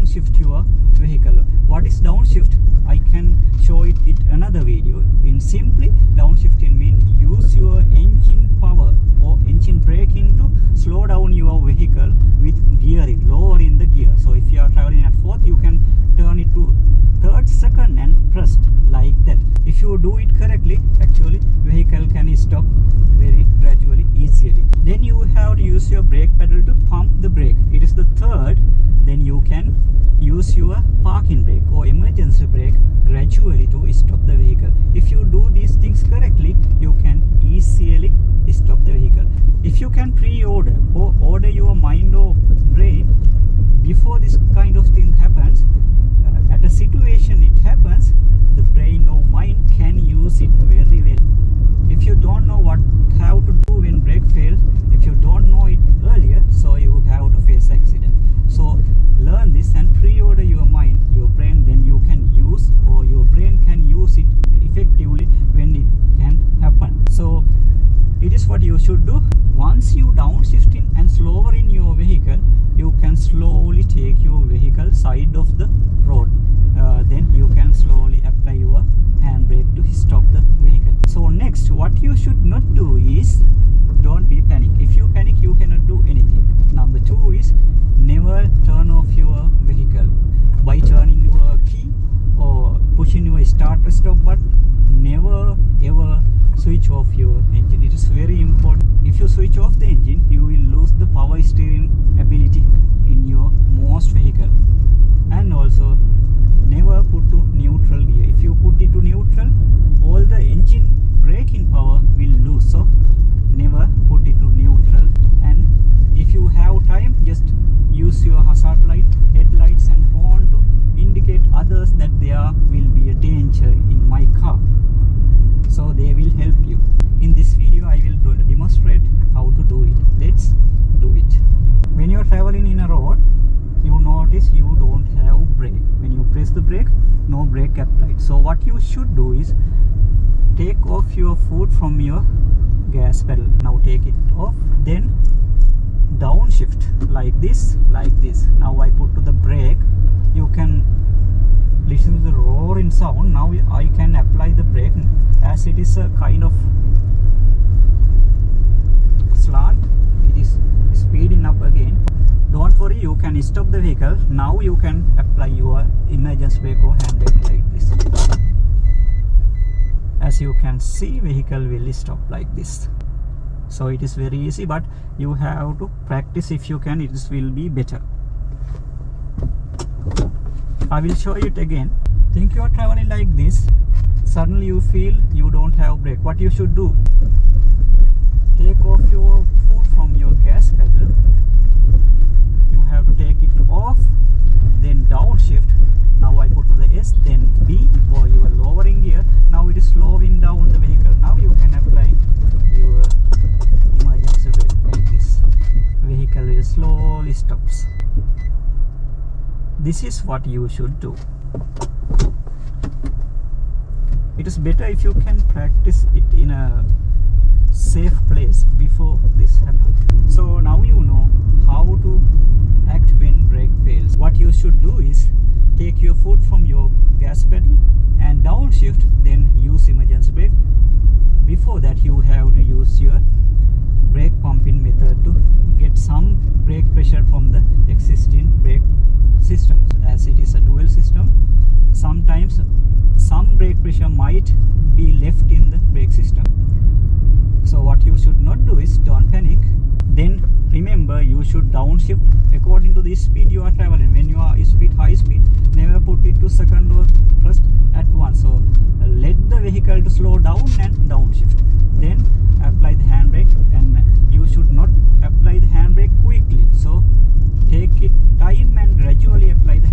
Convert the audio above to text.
downshift your vehicle. What is downshift? I can show it another video. In simply, downshifting means use your engine power or engine braking to slow down your vehicle with gearing, lowering the gear. So if you are traveling at 4th, you can turn it to 3rd, 2nd and pressed like that. If you do it correctly, actually vehicle can stop very gradually, easily. Then you have to use your brake pedal to pump the brake. It is the 3rd. Then you can use your parking brake or emergency brake gradually to stop the vehicle. If you do these things correctly, you can easily stop the vehicle. If you can pre-order or order your mind or brain before this kind of thing happens, at a situation it happens, the brain or mind can use it very well. If you don't know what how to do when brake fails, if you don't know it earlier, so you have to face accident. So learn this and pre-order your mind, your brain, then you can use, or your brain can use it effectively when it can happen. So it is what you should do. Once you downshifting and slowing your vehicle, you can slowly take your vehicle side of the road. Then you can slowly apply your handbrake to stop the vehicle. So next, what you should not do is don't be panic. If you panic, you cannot do anything. Number 2 is never turn off your vehicle by turning your key or pushing your start or stop button. Never ever switch off your engine. It is very important. If you switch off the engine, you will lose the power steering ability in your most vehicle. And also never put to neutral gear. If you put it to neutral, all the engine braking power will lose. So never put it to neutral. And if you have time, just use your hazard light, headlights and horn to indicate others that there will be a danger in my car. So they will help you. In this video, I will demonstrate how to do it. Let's do it. When you are traveling in a road, you notice you don't have brake. When you press the brake, no brake applied. So what you should do is take off your foot from your gas pedal. Now take it off, then downshift like this, like this. Now I put to the brake. You can listen to the roaring sound. Now I can apply the brake as it is a kind of slant. It is speeding up again. Don't worry, you can stop the vehicle. Now you can apply your emergency brake or handbrake like this. As you can see, vehicle will stop like this. So it is very easy, but you have to practice. If you can, it will be better. I will show it again. Think you are traveling like this. Suddenly you feel you don't have brake. What you should do? Take off your foot from your gas pedal. You have to take it off, then downshift. Now I put to the S, then B, or your lowering gear. Now it is slowing down the vehicle. Now you can apply your emergency brake like this. Vehicle will slowly stops. This is what you should do. It is better if you can practice it in a safe place before this happens. So now you know how to act when brake fails. What you should do is take your foot from your gas pedal and downshift, then use emergency brake. Before that, you have to use your brake pumping method to get some brake pressure from the existing brake systems. As it is a dual system, sometimes some brake pressure might be left in the brake system. So what you should not do is don't panic. Then remember, you should downshift according to the speed you are traveling. When you are high speed, never put it to 2nd or 1st at once. So let the vehicle to slow down and downshift. Then apply the handbrake, and you should not apply the handbrake quickly. So take it time and gradually apply the